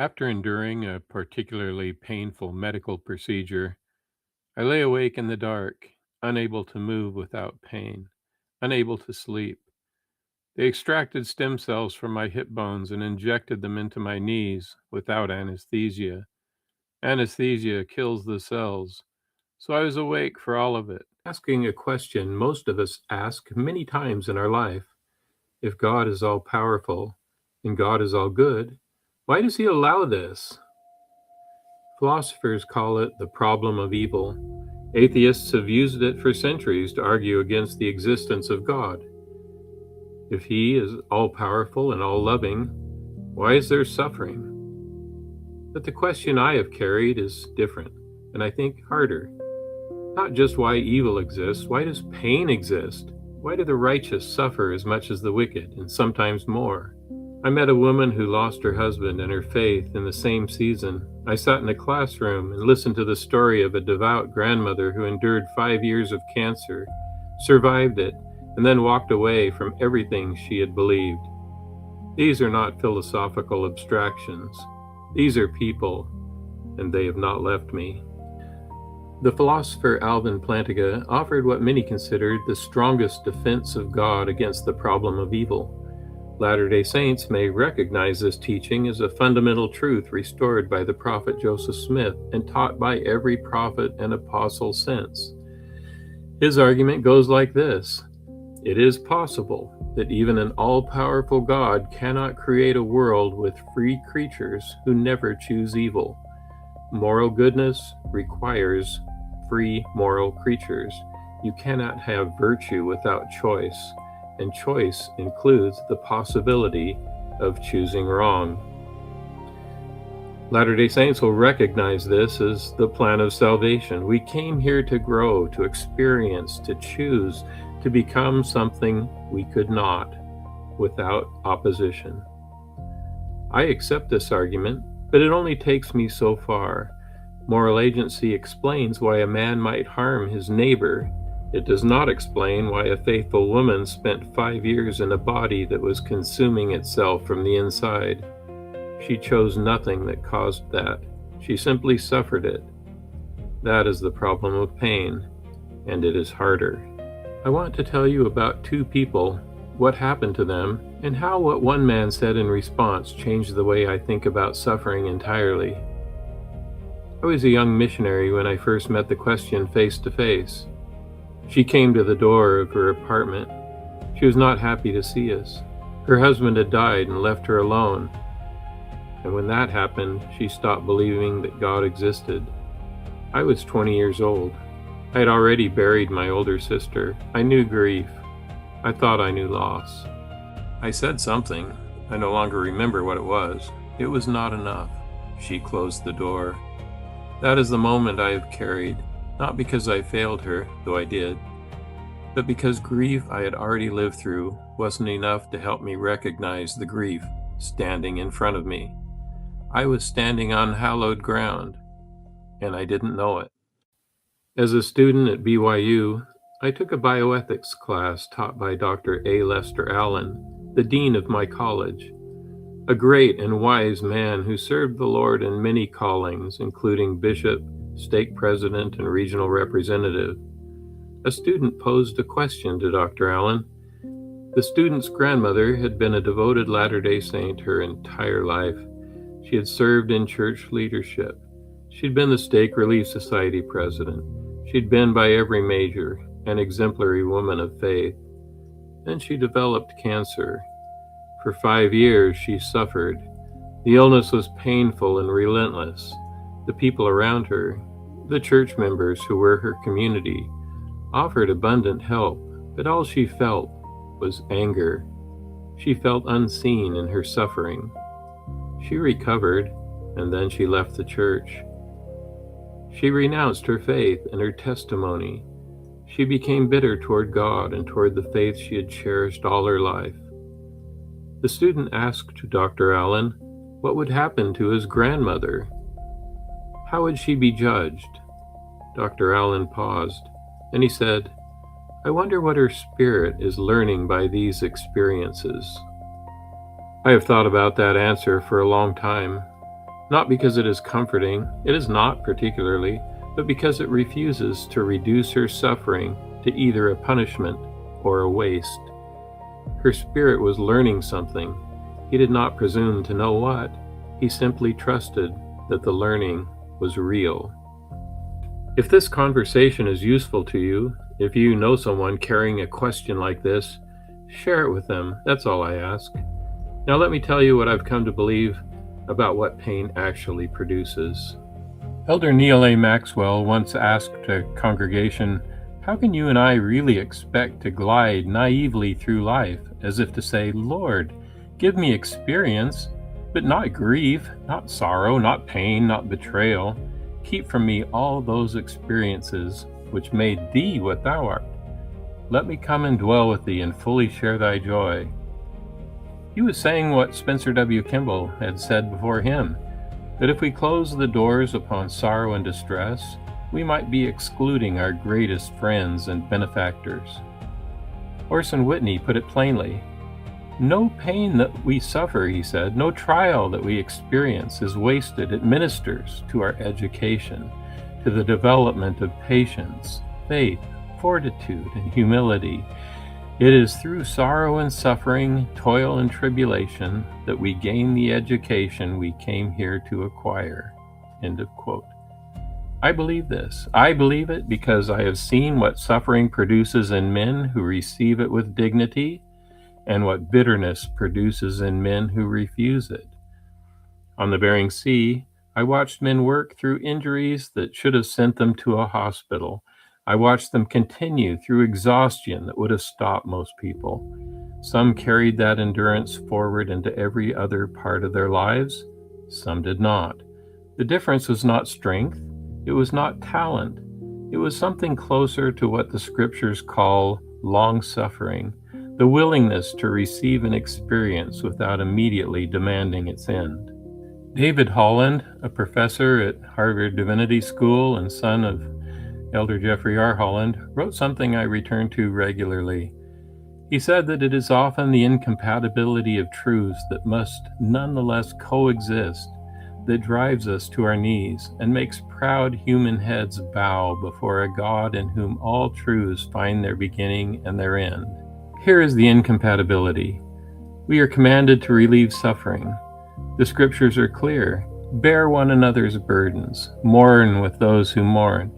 After enduring a particularly painful medical procedure, I lay awake in the dark, unable to move without pain, unable to sleep. They extracted stem cells from my hip bones and injected them into my knees without anesthesia. Anesthesia kills the cells, so I was awake for all of it, asking a question most of us ask many times in our life. If God is all powerful and God is all good, why does he allow this? Philosophers call it the problem of evil. Atheists have used it for centuries to argue against the existence of God. If he is all powerful and all loving, why is there suffering? But the question I have carried is different, and I think harder. Not just why evil exists, why does pain exist? Why do the righteous suffer as much as the wicked, and sometimes more? I met a woman who lost her husband and her faith in the same season. I sat in a classroom and listened to the story of a devout grandmother who endured 5 years of cancer, survived it, and then walked away from everything she had believed. These are not philosophical abstractions. These are people, and they have not left me. The philosopher Alvin Plantinga offered what many considered the strongest defense of God against the problem of evil. Latter-day Saints may recognize this teaching as a fundamental truth restored by the prophet Joseph Smith and taught by every prophet and apostle since. His argument goes like this: it is possible that even an all-powerful God cannot create a world with free creatures who never choose evil. Moral goodness requires free moral creatures. You cannot have virtue without choice, and choice includes the possibility of choosing wrong. Latter-day Saints will recognize this as the plan of salvation. We came here to grow, to experience, to choose, to become something we could not without opposition. I accept this argument, but it only takes me so far. Moral agency explains why a man might harm his neighbor. It does not explain why a faithful woman spent 5 years in a body that was consuming itself from the inside. She chose nothing that caused that. She simply suffered it. That is the problem of pain, and it is harder. I want to tell you about two people, what happened to them, and how what one man said in response changed the way I think about suffering entirely. I was a young missionary when I first met the question face to face. She came to the door of her apartment. She was not happy to see us. Her husband had died and left her alone. And when that happened, she stopped believing that God existed. I was 20 years old. I had already buried my older sister. I knew grief. I thought I knew loss. I said something. I no longer remember what it was. It was not enough. She closed the door. That is the moment I have carried. Not because I failed her, though I did, but because grief I had already lived through wasn't enough to help me recognize the grief standing in front of me. I was standing on hallowed ground, and I didn't know it. As a student at BYU, I took a bioethics class taught by Dr. A. Lester Allen, the dean of my college, a great and wise man who served the Lord in many callings, including bishop, stake president, and regional representative. A student posed a question to Dr. Allen. The student's grandmother had been a devoted Latter-day Saint her entire life. She had served in church leadership. She'd been the Stake Relief Society president. She'd been by every measure an exemplary woman of faith. Then she developed cancer. For 5 years she suffered. The illness was painful and relentless. The people around her, the church members who were her community, offered abundant help, but all she felt was anger. She felt unseen in her suffering. She recovered, and then she left the church. She renounced her faith and her testimony. She became bitter toward God and toward the faith she had cherished all her life. The student asked Dr. Allen what would happen to his grandmother. How would she be judged? Dr. Allen paused, and he said, "I wonder what her spirit is learning by these experiences." I have thought about that answer for a long time. Not because it is comforting, it is not particularly, but because it refuses to reduce her suffering to either a punishment or a waste. Her spirit was learning something. He did not presume to know what. He simply trusted that the learning was real. If this conversation is useful to you, if you know someone carrying a question like this, share it with them. That's all I ask. Now let me tell you what I've come to believe about what pain actually produces. Elder Neil A. Maxwell once asked a congregation, "How can you and I really expect to glide naively through life, as if to say, 'Lord, give me experience, but not grief, not sorrow, not pain, not betrayal. Keep from me all those experiences which made thee what thou art. Let me come and dwell with thee and fully share thy joy.'" He was saying what Spencer W. Kimball had said before him, that if we close the doors upon sorrow and distress, we might be excluding our greatest friends and benefactors. Orson Whitney put it plainly. "No pain that we suffer," he said, "no trial that we experience is wasted. It ministers to our education, to the development of patience, faith, fortitude, and humility. It is through sorrow and suffering, toil and tribulation, that we gain the education we came here to acquire." End of quote. I believe this. I believe it because I have seen what suffering produces in men who receive it with dignity, and what bitterness produces in men who refuse it. On the Bering Sea, I watched men work through injuries that should have sent them to a hospital. I watched them continue through exhaustion that would have stopped most people. Some carried that endurance forward into every other part of their lives. Some did not. The difference was not strength. It was not talent. It was something closer to what the scriptures call long-suffering, the willingness to receive an experience without immediately demanding its end. David Holland, a professor at Harvard Divinity School and son of Elder Jeffrey R. Holland, wrote something I return to regularly. He said that it is often the incompatibility of truths that must nonetheless coexist that drives us to our knees and makes proud human heads bow before a God in whom all truths find their beginning and their end. Here is the incompatibility. We are commanded to relieve suffering. The scriptures are clear. Bear one another's burdens. Mourn with those who mourn.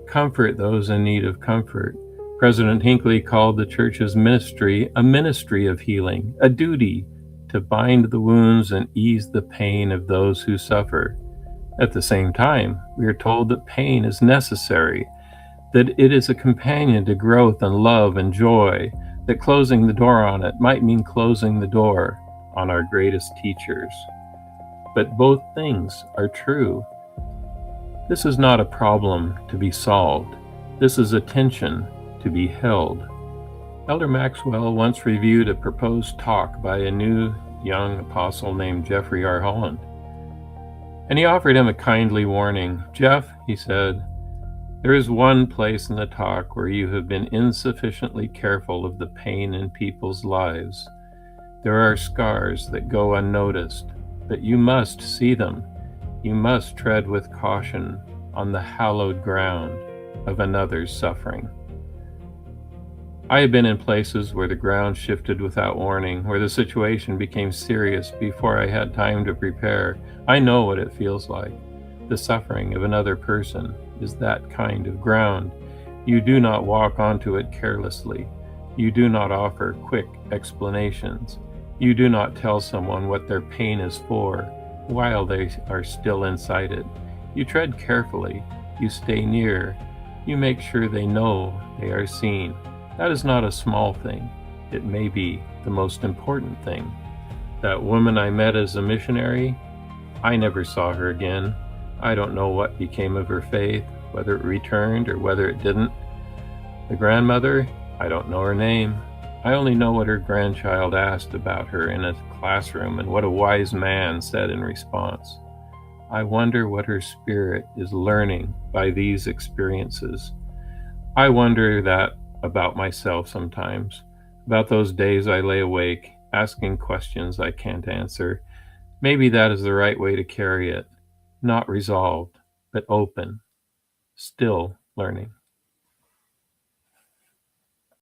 Comfort those in need of comfort. President Hinckley called the church's ministry a ministry of healing, a duty to bind the wounds and ease the pain of those who suffer. At the same time, we are told that pain is necessary, that it is a companion to growth and love and joy, that closing the door on it might mean closing the door on our greatest teachers. But both things are true. This is not a problem to be solved. This is a tension to be held. Elder Maxwell once reviewed a proposed talk by a new young apostle named Jeffrey R. Holland. And he offered him a kindly warning. "Jeff," he said, "there is one place in the talk where you have been insufficiently careful of the pain in people's lives. There are scars that go unnoticed, but you must see them. You must tread with caution on the hallowed ground of another's suffering." I have been in places where the ground shifted without warning, where the situation became serious before I had time to prepare. I know what it feels like. The suffering of another person is that kind of ground. You do not walk onto it carelessly. You do not offer quick explanations. You do not tell someone what their pain is for while they are still inside it. You tread carefully. You stay near. You make sure they know they are seen. That is not a small thing. It may be the most important thing. That woman I met as a missionary, I never saw her again. I don't know what became of her faith, whether it returned or whether it didn't. The grandmother, I don't know her name. I only know what her grandchild asked about her in a classroom and what a wise man said in response. I wonder what her spirit is learning by these experiences. I wonder that about myself sometimes, about those days I lay awake, asking questions I can't answer. Maybe that is the right way to carry it. not resolved, but open, still learning.